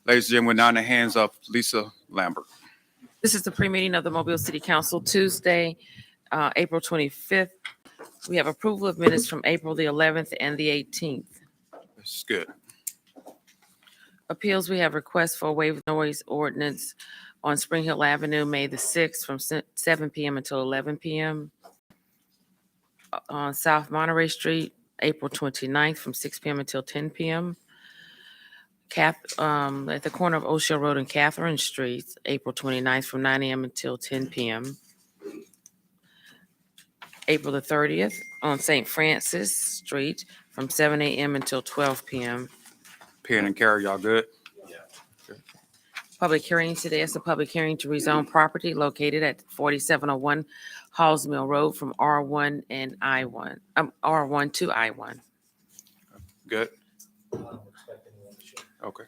Ladies and gentlemen, now in the hands of Lisa Lambert. This is the pre-meeting of the Mobile City Council Tuesday, April 25th. We have approval of minutes from April the 11th and the 18th. That's good. Appeals, we have requests for a waive of noise ordinance on Spring Hill Avenue, May the 6th from 7 p.m. until 11 p.m. On South Monterey Street, April 29th from 6 p.m. until 10 p.m. At the corner of O'Shea Road and Catherine Streets, April 29th from 9 a.m. until 10 p.m. April the 30th on St. Francis Street from 7 a.m. until 12 p.m. Pen and carry, y'all good? Public hearing today is a public hearing to rezone property located at 4701 Halls Mill Road from R1 and I1, R1 to I1. Good. Okay.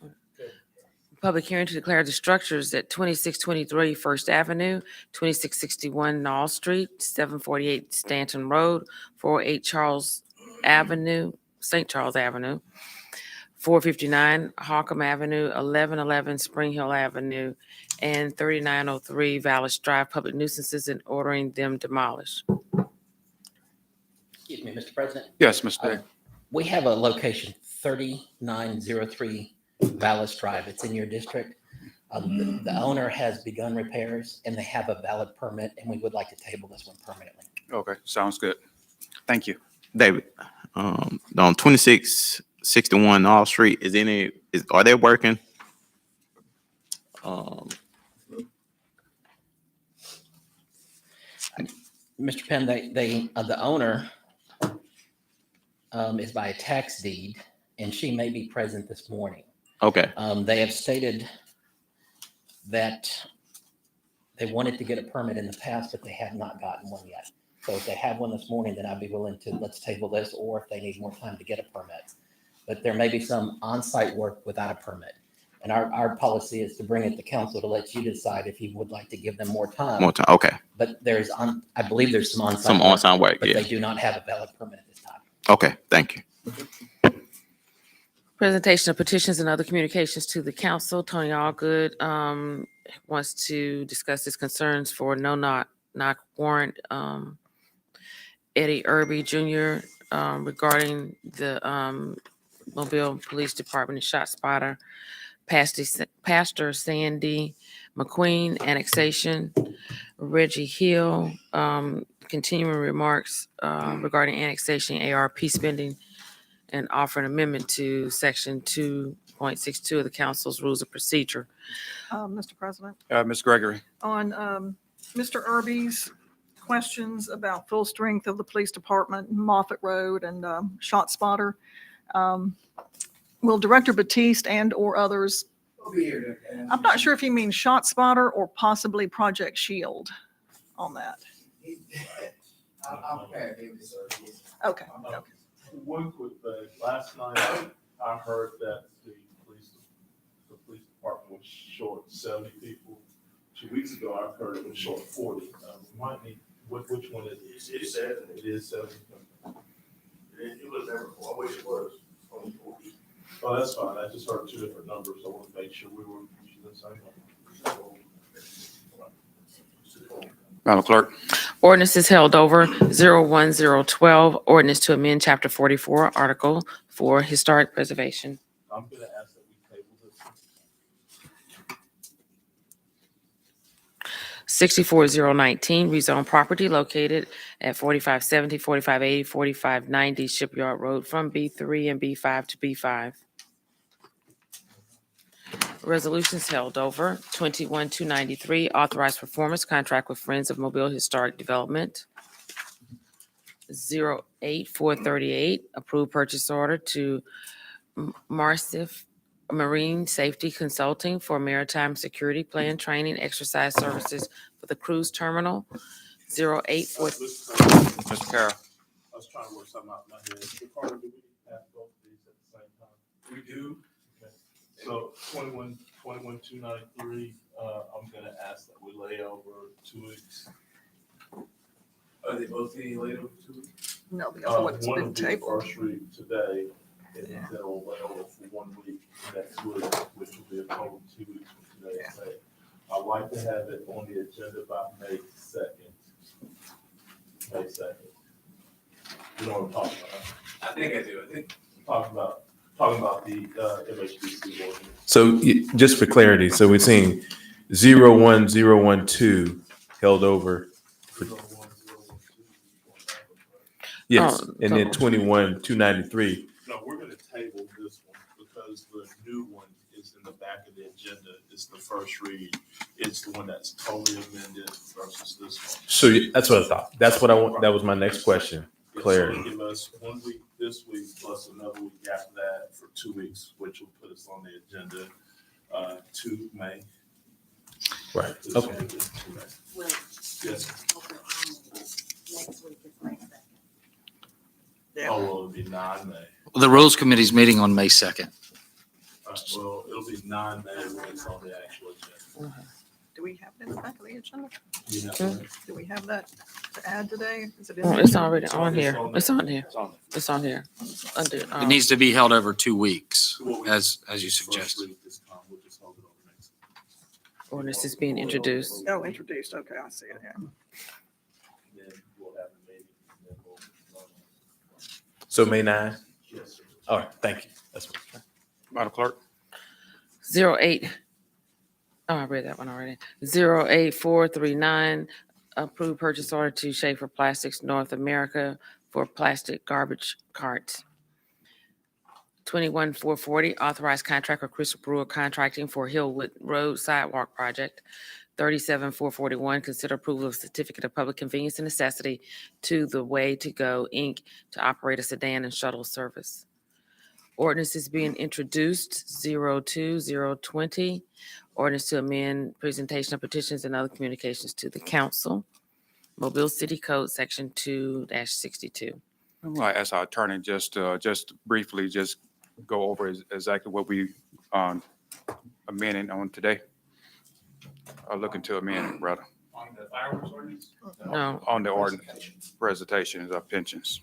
Public hearing to declare the structures at 2623 First Avenue, 2661 Knoll Street, 748 Stanton Road, 408 Charles Avenue, St. Charles Avenue, 459 Hawcom Avenue, 1111 Spring Hill Avenue, and 3903 Vallis Drive, public nuisances, and ordering them demolished. Excuse me, Mr. President. Yes, Mr. Day. We have a location, 3903 Vallis Drive. It's in your district. The owner has begun repairs and they have a valid permit, and we would like to table this one permanently. Okay, sounds good. Thank you. David, on 2661 All Street, are they working? Mr. Penn, the owner is by a tax deed, and she may be present this morning. Okay, They have stated that they wanted to get a permit in the past, but they have not gotten one yet. So if they have one this morning, then I'd be willing to, let's table this, or if they need more time to get a permit. But there may be some on-site work without a permit. And our policy is to bring it to council to let you decide if you would like to give them more time. Okay. But I believe there's some on-site. Some on-site work, But yeah. they do not have a valid permit at this time. Okay, thank you. Presentation of petitions and other communications to the council. Tony Allgood wants to discuss his concerns for knock warrant. Eddie Irby Jr. Regarding the Mobile Police Department shot spotter. Pastor Sandy McQueen annexation. Reggie Hill continuing remarks regarding annexation, ARP spending, and offer an amendment to section 2.62 of the council's rules of procedure. Mr. President, Ms. Gregory. on Mr. Irby's questions about full strength of the police department, Moffett Road and Shot Spotter, will Director Batiste and or others, I'm not sure if he means Shot Spotter or possibly Project Shield on that. Okay. One quick thing, last night I heard that the police department was short 70 people. 2 weeks ago, I heard it was short 40. Remind me, which one is it? It is 70. It is 70. It was never, I wish it was only 40. Oh, that's fine. I just heard two different numbers. I want to make sure we were using the same number. Madam Clerk. Ordinance is held over. 01012, ordinance to amend chapter 44, article for historic preservation. I'm going to ask that we table this. 64019, rezone property located at 4570, 4580, 4590 Shipyard Road from B3 and B5 to B5. Resolutions held over. 21293, authorized performance contract with Friends of Mobile Historic Development. 08438, approved purchase order to Marsif Marine Safety Consulting for maritime security plan training exercise services for the cruise terminal. 084. Mr. Carroll. I was trying to work something out in my head. Ricardo, do we have both of these at the same time? We do. Okay. So 21293, I'm going to ask that we lay over 2 weeks. Are they both getting laid over 2 weeks? No, the other one's One been will be tabled. First read today, And then they'll lay over for 1 week next week, which will be a total of 2 weeks from today's date. I'd like to have it on the agenda by May 2nd. May 2nd. You know what I'm talking about? I think I do. I think. Talking about the MHBC ordinance. So just for clarity, so we're seeing 01012 held over. Yes, Oh, and then so- 21293. No, we're gonna table this one because the new one is in the back of the agenda. It's the first read. It's the one that's totally amended versus this one. So that's what I thought. That's what I want. That was my next question. Yeah, Clarity. So give us 1 week this week plus another week after that for 2 weeks, which will put us on the agenda to May. Right. This Okay. one is to May. Well, Yes. okay, next week is May 2nd. Oh, well, it'll be 9 May. The Rules Committee's meeting on May 2nd. Well, it'll be 9 May when it's on the actual agenda. Do we have it in the back of the agenda? You know, Hmm. Do we have that to add today? Is it in Oh, there? it's already on here. It's on here. It's on. It's on here. Under, It needs to be held over 2 weeks, as you First suggested. read this time, we'll just hold it over next. ordinance is being introduced. Oh, introduced. Okay, I see it, yeah. Then we'll have a meeting. And then we'll. So May 9. Yes, sir. All right. Thank you. That's Madam Clerk? 08. Oh, I read that one already. 08439, approved purchase order to Schaefer Plastics North America for plastic garbage carts. 21440, authorized contract with Crystal Brewer Contracting for Hillwood Road Sidewalk Project. 37441, consider approval of certificate of public convenience and necessity to The Way to Go, Inc. to operate a sedan and shuttle service. Ordinance is being introduced, 02020. Ordinance to amend presentation of petitions and other communications to the council. Mobile City Code, Section 2-62. I'm going to ask our attorney just briefly, just go over exactly what we amending on today. Or looking to amend, rather, On the fireworks ordinance? No, on the ordinance presentations of pensions.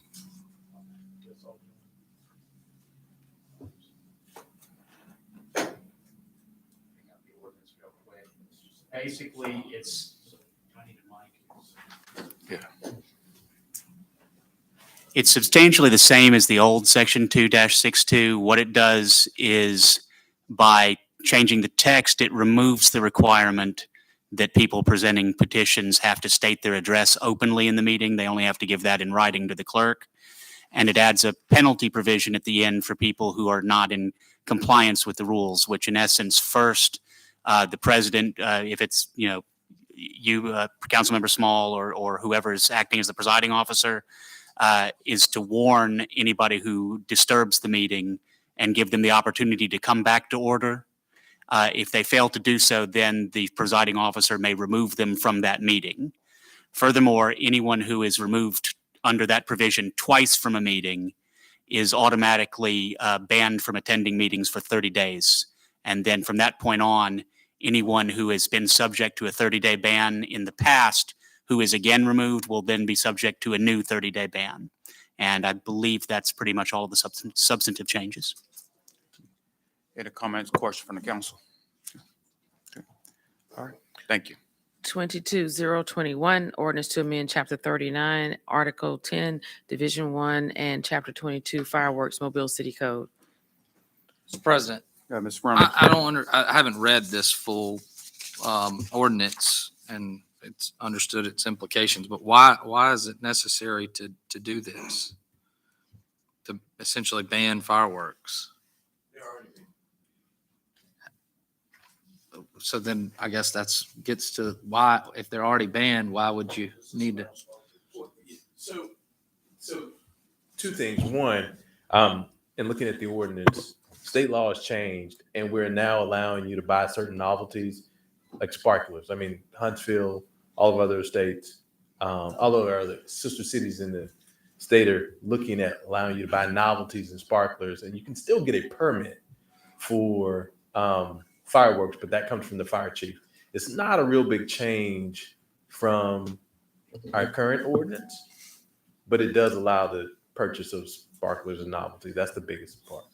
Basically, it's. It's substantially the same as the old Section 2-62. What it does is by changing the text, it removes the requirement that people presenting petitions have to state their address openly in the meeting. They only have to give that in writing to the clerk. And it adds a penalty provision at the end for people who are not in compliance with the rules, which in essence, first, the president, if it's, you, Councilmember Small or whoever is acting as the presiding officer, is to warn anybody who disturbs the meeting and give them the opportunity to come back to order. If they fail to do so, then the presiding officer may remove them from that meeting. Furthermore, anyone who is removed under that provision twice from a meeting is automatically banned from attending meetings for 30 days. And then from that point on, anyone who has been subject to a 30-day ban in the past who is again removed will then be subject to a new 30-day ban. And I believe that's pretty much all of the substantive changes. Any comments, questions from the council? Okay. All right, thank you. 22021, ordinance to amend Chapter 39, Article 10, Division 1, and Chapter 22 fireworks, Mobile City Code. Mr. President, Ms. Reynolds? I haven't read this full ordinance and it's understood its implications, but why is it necessary to do this? To essentially ban fireworks? So then I guess gets to why, if they're already banned, why would you need to? So two things. One, in looking at the ordinance, state law has changed, and we're now allowing you to buy certain novelties like sparklers. I mean, Huntsville, all of other states, all of our other sister cities in the state are looking at allowing you to buy novelties and sparklers, and you can still get a permit for fireworks, but that comes from the fire chief. It's not a real big change from our current ordinance, but it does allow the purchase of sparklers and novelties. That's the biggest part.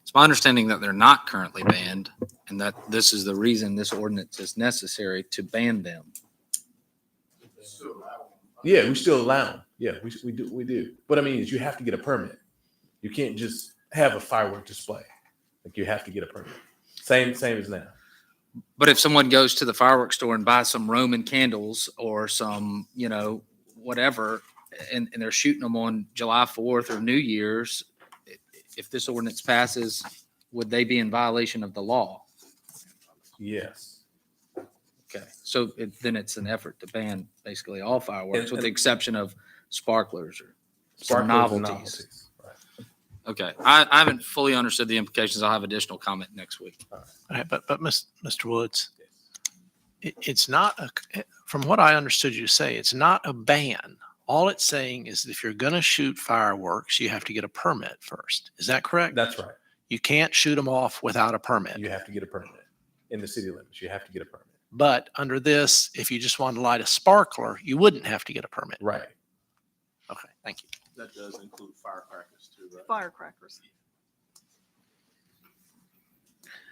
It's my understanding that they're not currently banned and that this is the reason this ordinance is necessary to ban them. Yeah, we still allow them. Yeah, we do. What I mean is you have to get a permit. You can't just have a firework display. Like you have to get a permit. Same as now. But if someone goes to the fireworks store and buys some Roman candles or some, whatever, and they're shooting them on July 4th or New Year's, if this ordinance passes, would they be in violation of the law? Yes. Okay, so then it's an effort to ban basically all fireworks with the And- exception of sparklers or some Sparklers and novelties. Right. Okay, I haven't fully understood the implications. I'll have additional comment next week. Right, but Mr. Woods, it's not from what I understood you to say, it's not a ban. All it's saying is that if you're going to shoot fireworks, you have to get a permit first. Is that correct? That's right. You can't shoot them off without a permit. You have to get a permit in the city limits. You have to get a permit. But under this, if you just wanted to light a sparkler, you wouldn't have to get a permit. Right. Okay, thank you. That does include firecrackers too, right? Firecrackers.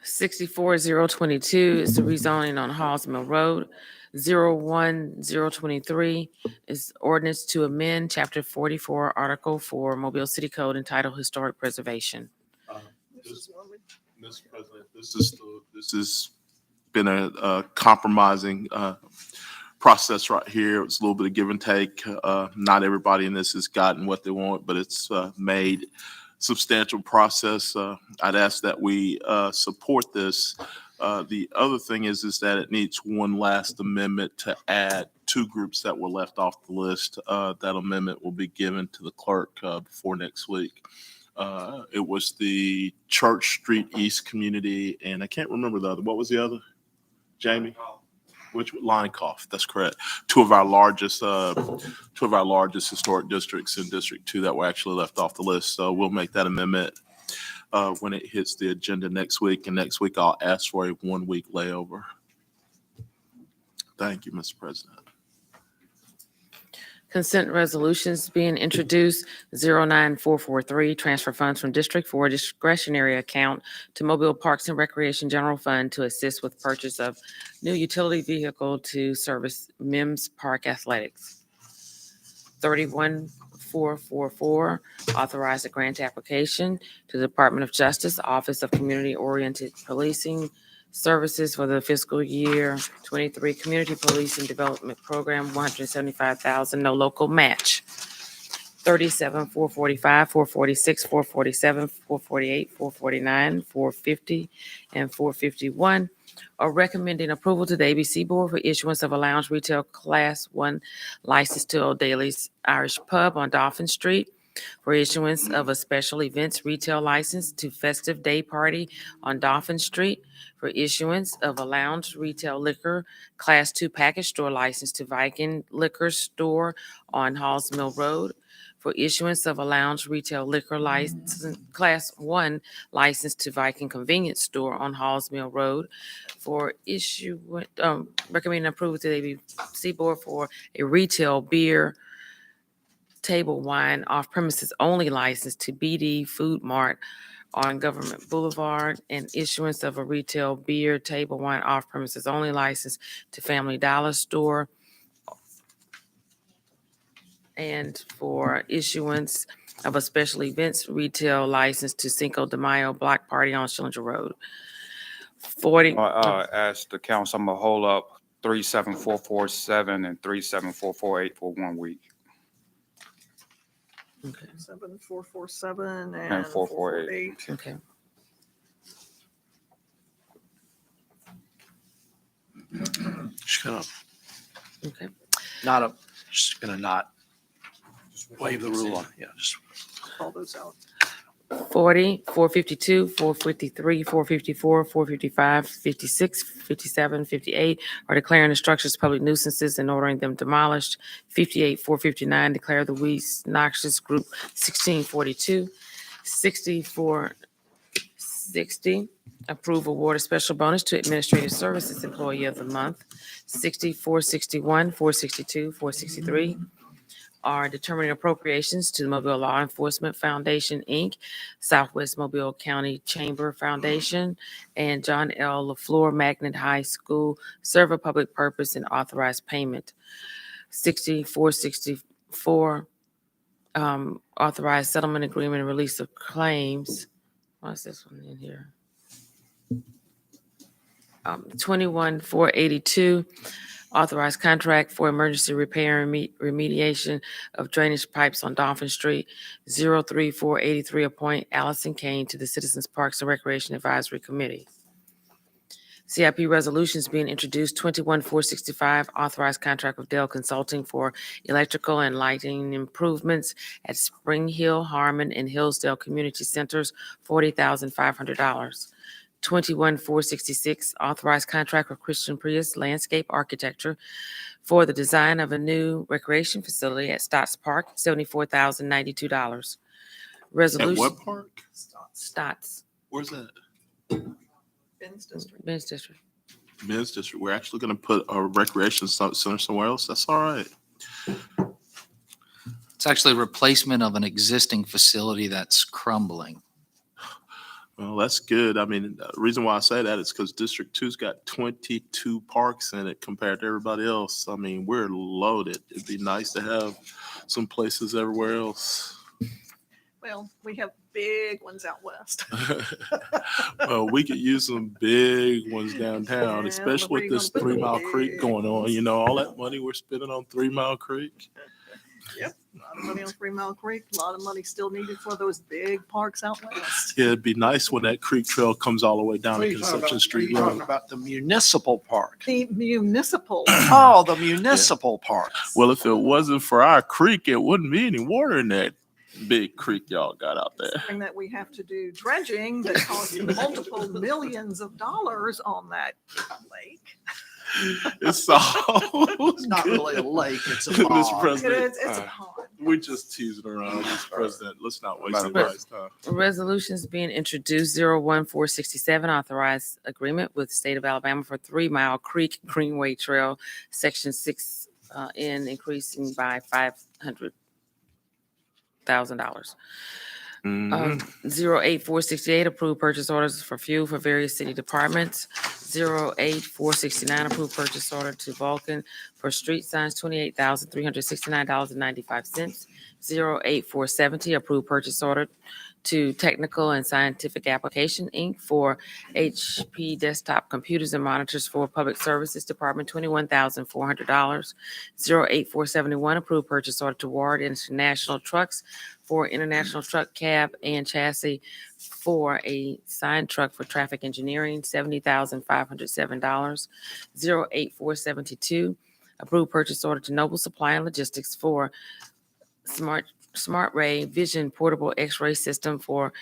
64022 is the rezoning on Halls Mill Road. 01023 is ordinance to amend Chapter 44, Article 4, Mobile City Code entitled Historic Preservation. This is one we- Mr. President, this has been a compromising process right here. It's a little bit of give and take. Not everybody in this has gotten what they want, but it's made substantial process. I'd ask that we support this. The other thing is that it needs one last amendment to add two groups that were left off the list. That amendment will be given to the clerk before next week. It was the Church Street East community, and I can't remember the other. What was the other? Jamie? Which Linecoff? That's correct. Two of our largest historic districts in District 2 that were actually left off the list. So we'll make that amendment when it hits the agenda next week. And next week I'll ask for a 1 week layover. Thank you, Mr. President. Consent resolutions being introduced, 09443, transfer funds from District 4 discretionary account to Mobile Parks and Recreation General Fund to assist with purchase of new utility vehicle to service Mims Park Athletics. 31444, authorize a grant application to the Department of Justice, Office of Community Oriented Policing Services for the fiscal year 23 Community Policing Development Program, $175,000, no local match. 37445, 446, 447, 448, 449, 450, and 451 are recommending approval to the ABC Board for issuance of a lounge retail Class 1 license to O'Daly's Irish Pub on Dolphin Street, for issuance of a special events retail license to Festive Day Party on Dolphin Street, for issuance of a lounge retail liquor Class 2 package store license to Viking Liquor Store on Halls Mill Road, for issuance of a lounge retail liquor license Class 1 license to Viking Convenience Store on Halls Mill Road, for recommending approval to the ABC Board for a retail beer table wine off premises only license to BD Food Mart on Government Boulevard, and issuance of a retail beer table wine off premises only license to Family Dollar Store, and for issuance of a special events retail license to Cinco de Mayo Block Party on Schillinger Road. 40. Ask the council, I'm gonna hold up 37447 and 37448 for 1 week. 7447 And and 448. 448. Okay. Okay. Just gonna not waive the rule on, yeah, just Call those out. 40, 452, 453, 454, 455, 56, 57, 58 are declaring the structures public nuisances and ordering them demolished. 58, 459 declare the weeds noxious group 1642. 6460 approve award of special bonus to administrative services employee of the month. 6461, 462, 463 are determining appropriations to the Mobile Law Enforcement Foundation, Inc., Southwest Mobile County Chamber Foundation, and John L. LaFleur Magnet High School serve a public purpose and authorized payment. 6464, authorized settlement agreement and release of claims. What's this one in here? 21482, authorized contract for emergency repair and remediation of drainage pipes on Dolphin Street. 03483, appoint Allison Kane to the Citizens Parks and Recreation Advisory Committee. CIP resolutions being introduced. 21465, authorized contract with Dell Consulting for electrical and lighting improvements at Spring Hill, Harmon, and Hillsdale Community Centers, $40,500. 21466, authorized contract with Christian Prius Landscape Architecture for the design of a new recreation facility at Stotts Park, $74,092. At Resolution. what park? Stotts, Where's that? Ben's district. Ben's District. Men's district. We're actually going to put a recreation center somewhere else. That's all right. It's actually a replacement of an existing facility that's crumbling. Well, that's good. I mean, the reason why I say that is because District 2's got 22 parks in it compared to everybody else. I mean, we're loaded. It'd be nice to have some places everywhere else. Well, we have big ones out west. Well, we could use some big ones downtown, Yeah, especially but where with you this gonna put 3 the Mile Creek big going on. ones? You know, all that money we're spending on 3 Mile Creek. Yep, a lot of money on 3 Mile Creek, a lot of money still needed for those big parks out west. Yeah, it'd be nice when that creek trail comes all the way down to Conception Street You're talking Road. about the municipal park. The municipal, Oh, the municipal park. Well, if it wasn't for our creek, it wouldn't be any water in that big creek y'all got out there. and that we have to do dredging that costs multiple millions of dollars on that lake. It's all. It's not really a lake, it's a Mr. pond. President, It's a pond. we're just teasing around, Mr. President. Let's not waste Madam anybody's time. Resolutions being introduced. 01467, authorized agreement with State of Alabama for 3 Mile Creek Greenway Trail, Section 6, increasing by $500,000. Mhm. 08468, approved purchase orders for fuel for various city departments. 08469, approved purchase order to Vulcan for street signs, $28,369.95. 08470, approved purchase order to Technical and Scientific Application, Inc. for HP desktop computers and monitors for Public Services Department, $21,400. 08471, approved purchase order to Ward International Trucks for International Truck Cab and Chassis for a sign truck for traffic engineering, $70,507. 08472, approved purchase order to Noble Supply and Logistics for Smart Ray Vision Portable X-ray System for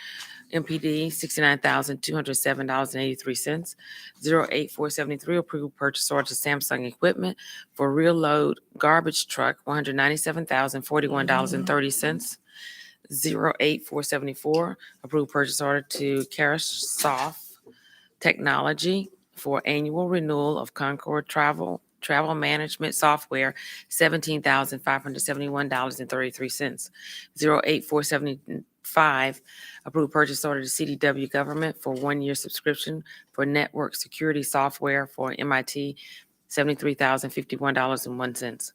MPD, $69,207.83. 08473, approved purchase order to Samsung Equipment for rear load garbage truck, $197,041.30. 08474, approved purchase order to Carasoft Technology for annual renewal of Concord Travel Management Software, $17,571.33. 08475, approved purchase order to CDW Government for 1-year subscription for network security software for MIT, $73,051.01.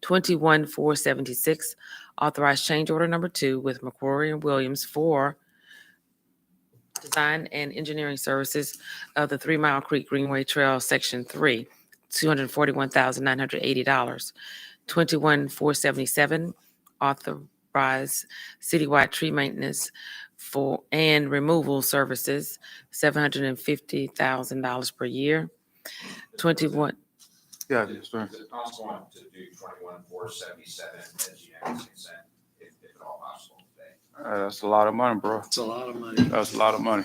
21476, authorized change order number 2 with McCrory and Williams for design and engineering services of the 3 Mile Creek Greenway Trail, Section 3, $241,980. 21477, authorized citywide tree maintenance for and removal services, $750,000 per year. 21. Yeah, sir. Is it possible to do 21,477 as unanimous consent, if at all possible today? That's a lot of money, bro. It's a lot of money. That's a lot of money.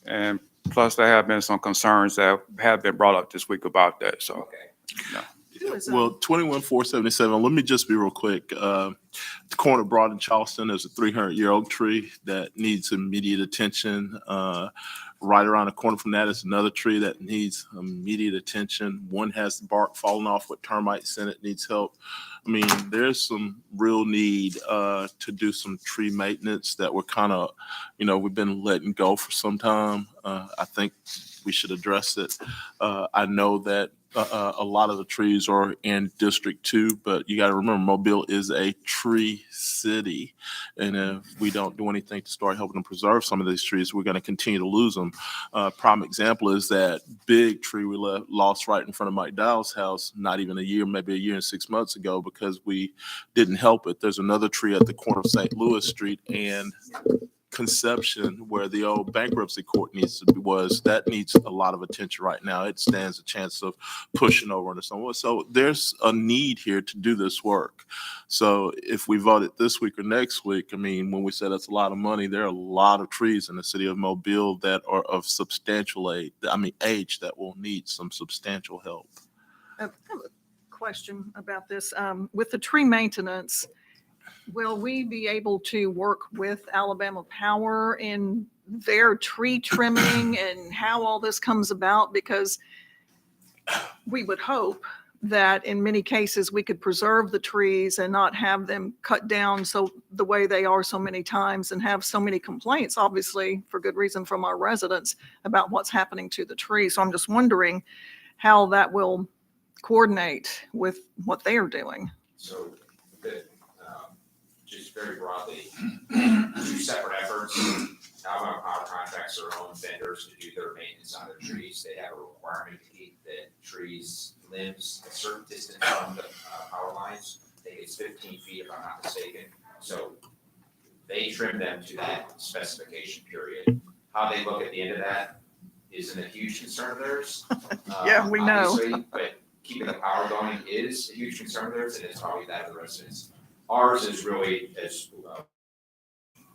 And plus, there have been some concerns that have been brought up this week about that, so. Okay. Who is, Well, 21477, let me just be real quick. The corner of Broad and Charleston is a 300-year-old tree that needs immediate attention. Right around the corner from that is another tree that needs immediate attention. One has the bark falling off with termites in it, needs help. I mean, there's some real need to do some tree maintenance that we're kind of, we've been letting go for some time. I think we should address it. I know that a lot of the trees are in District 2, but you got to remember Mobile is a tree city. And if we don't do anything to start helping them preserve some of these trees, we're going to continue to lose them. Prime example is that big tree we lost right in front of Mike Dowell's house, not even a year, maybe a year and 6 months ago, because we didn't help it. There's another tree at the corner of St. Louis Street and Conception where the old bankruptcy court needs a lot of attention right now. It stands a chance of pushing over into someone. So there's a need here to do this work. So if we vote it this week or next week, I mean, when we say that's a lot of money, there are a lot of trees in the city of Mobile that are of substantial age that will need some substantial help. I have a question about this. With the tree maintenance, will we be able to work with Alabama Power in their tree trimming and how all this comes about? Because we would hope that in many cases we could preserve the trees and not have them cut down so the way they are so many times and have so many complaints, obviously for good reason, from our residents about what's happening to the trees. So I'm just wondering how that will coordinate with what they are doing. So just very broadly, two separate efforts. Alabama Power contracts their own vendors to do their maintenance on their trees. They have a requirement to keep the trees limbs a certain distance from the power lines. I think it's 15 feet if I'm not mistaken. So they trim them to that specification period. How they look at the end of that isn't a huge concern of theirs. Yeah, we know. Obviously, but keeping the power going is a huge concern of theirs, and it's probably that of the residents. Ours is really,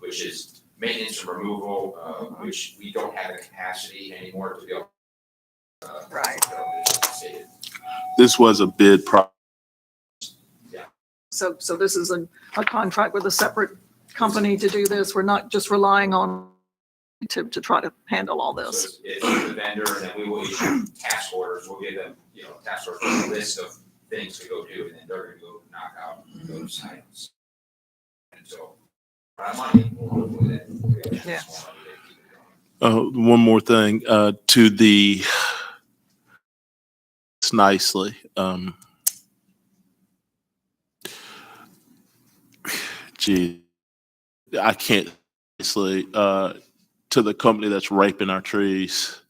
which is maintenance and removal, which we don't have the capacity anymore to be able. Right. This was a bid process. So this is a contract with a separate company to do this. We're not just relying on to try to handle all So this. it's the vendor, and then we will issue task orders. We'll give them, task orders, a list of things to go do, and then they're gonna go knock out those items. And so, money, we'll do that. Yeah. One more thing, to the nicely. I can't nicely, to the company that's raping our trees.